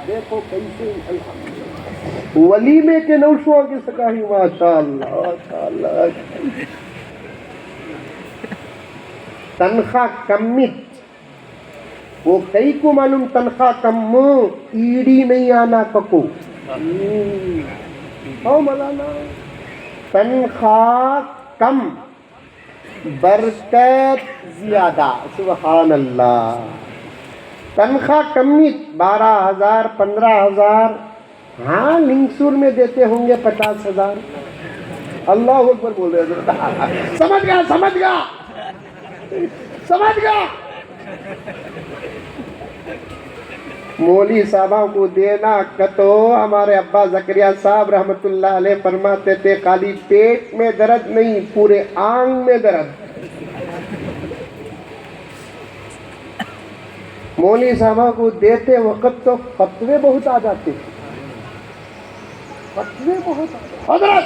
دیکھو کیسے ولیمے کے نوشوں کی سکاہی، ماشاء اللہ ماشاء اللہ. تنخواہ کمیت وہ کئی کو معلوم تنخواہ کم ایڑی نہیں آنا ککو او مولانا. تنخواہ کم برکت زیادہ، سبحان اللہ. تنخواہ کمیت 12,000 15,000، ہاں لنگسور میں دیتے ہوں گے 50,000. اللہ اکبر بول رہے حضرت. سمجھ گیا سمجھ گیا سمجھ گیا. مولوی صاحبوں کو دینا کتو. ہمارے ابا زکریا صاحب رحمت اللہ علیہ فرماتے تھے خالی پیٹ میں درد نہیں، پورے آنگ میں درد. مولوی صاحبوں کو دیتے وقت تو فتوے بہت آ جاتے تھے، فتوے بہت. حضرت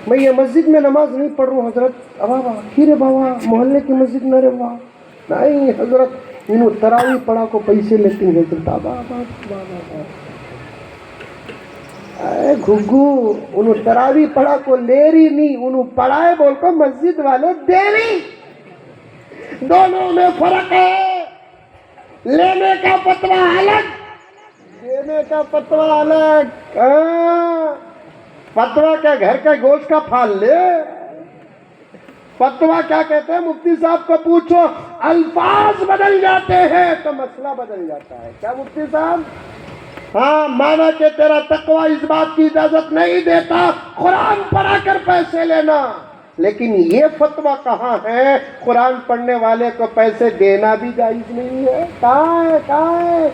میں یہ مسجد میں نماز نہیں پڑھ رہا ہوں حضرت. بابا پھر بابا محلے کی مسجد میں رہے بابا. نہیں حضرت انہوں تراوی پڑھا کو پیسے لیتے ہیں حضرت. اے گھگو انہوں تراوی پڑھا کو لے رہی نہیں، انہوں پڑھائے بول کو مسجد والے دے رہی. دونوں میں فرق ہے. لینے کا فتویٰ الگ، دینے کا فتویٰ الگ. فتویٰ کیا گھر کا گوشت کا پھال لے. فتویٰ کیا کہتے ہیں مفتی صاحب کو پوچھو، الفاظ بدل جاتے ہیں تو مسئلہ بدل جاتا ہے. کیا مفتی صاحب؟ ہاں مانا کہ تیرا تقویٰ اس بات کی اجازت نہیں دیتا قرآن پڑھا کر پیسے لینا، لیکن یہ فتویٰ کہاں ہے قرآن پڑھنے والے کو پیسے دینا بھی جائز نہیں ہے. کہاں ہے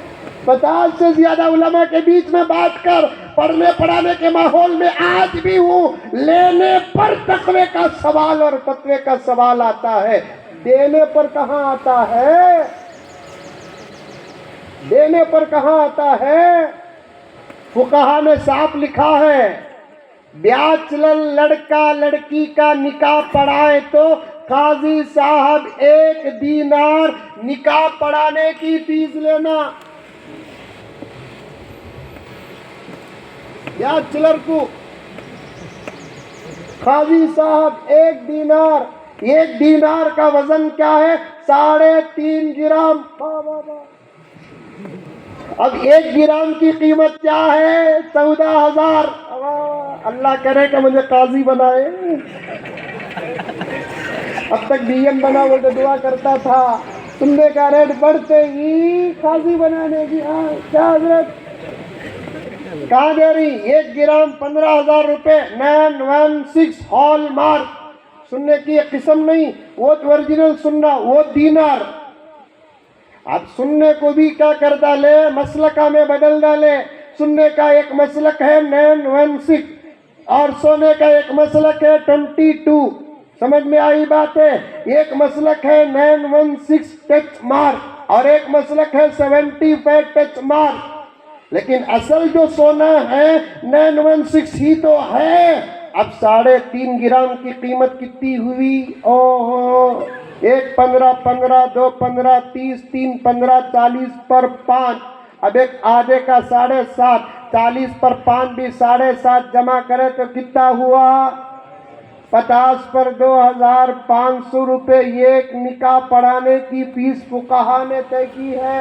50 سے زیادہ علماء کے بیچ میں بات کر، پڑھنے پڑھانے کے ماحول میں آج بھی ہوں. لینے پر تقوی کا سوال اور فتوے کا سوال آتا ہے، دینے پر کہاں آتا ہے؟ دینے پر کہاں آتا ہے؟ فقہا نے صاف لکھا ہے بیچلر لڑکا لڑکی کا نکاح پڑھائے تو قاضی صاحب 1 دینار نکاح پڑھانے کی فیس لینا. بیچلر کو قاضی صاحب 1 دینار. 1 دینار کا وزن کیا ہے؟ 3.5 گرام. اب 1 گرام کی قیمت کیا ہے؟ 14,000. اللہ کرے کہ مجھے قاضی بنائے. اب تک ڈی ایم بنا وہ تو دعا کرتا تھا، سننے کا ریٹ بڑھتے ہی قاضی بنانے کی. کیا حضرت کہاں دے رہی؟ 1 گرام 15,000 روپے. 916 ہال مارک. سننے کی ایک قسم نہیں، وہ اوریجنل سننا، وہ دینار. اب سننے کو بھی کیا کر ڈالے، مسلکہ میں بدل ڈالے. سننے کا ایک مسلک ہے 916 اور سونے کا ایک مسلک ہے 22. سمجھ میں آئی بات ہے؟ ایک مسلک ہے 916 ٹچ مارک اور ایک مسلک ہے 75 ٹچ مارک. لیکن اصل جو سونا ہے 916 ہی تو ہے. اب 3.5 گرام کی قیمت کتنی ہوئی؟ 1 15 15 2 15 30 3 15 40 پر 5. اب ایک آدھے کا 7.5، 40 پر 5 بھی 7.5 جمع کرے تو کتنا ہوا؟ 50 پر 2,500 روپے. ایک نکاح پڑھانے کی فیس فقہا نے طے کی ہے.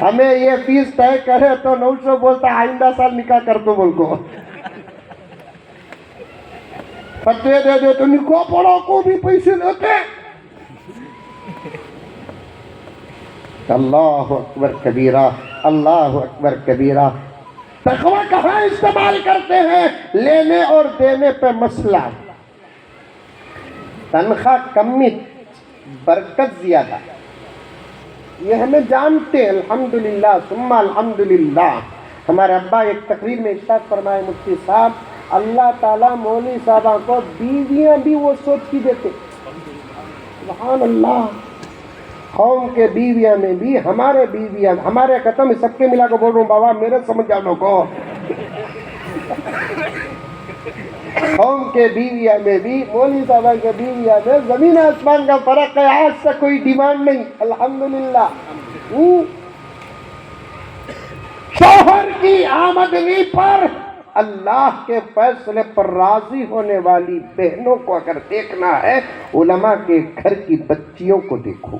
ہمیں یہ فیس طے کرے تو 900 بولتا آئندہ سال نکاح کر دو بول کو. فتوے دے دے تو نکاح پڑھا کو بھی پیسے لیتے. اللہ اکبر کبیرہ، اللہ اکبر کبیرہ. تقویٰ کہاں استعمال کرتے ہیں؟ لینے اور دینے پہ مسئلہ. تنخواہ کمیت برکت زیادہ، یہ ہمیں جانتے. الحمدللہ ثم الحمدللہ. ہمارے ابا ایک تقریر میں ارشاد فرمائے مفتی صاحب، اللہ تعالیٰ مولوی صاحبہ کو بیویاں بھی وہ سوچ کی دیتے. سبحان اللہ. قوم کے بیویاں میں بھی ہمارے بیویاں، ہمارے ختم سب کے ملا کو بول رہا ہوں بابا میرے سمجھ جانو کو. قوم کے بیویہ میں بھی، مولوی صاحبہ کے بیویہ میں زمین آسمان کا فرق ہے، آج سے کوئی ڈیمانڈ نہیں، الحمدللہ۔ شوہر کی آمدنی پر اللہ کے فیصلے پر راضی ہونے والی بہنوں کو اگر دیکھنا ہے، علماء کے گھر کی بچیوں کو دیکھو۔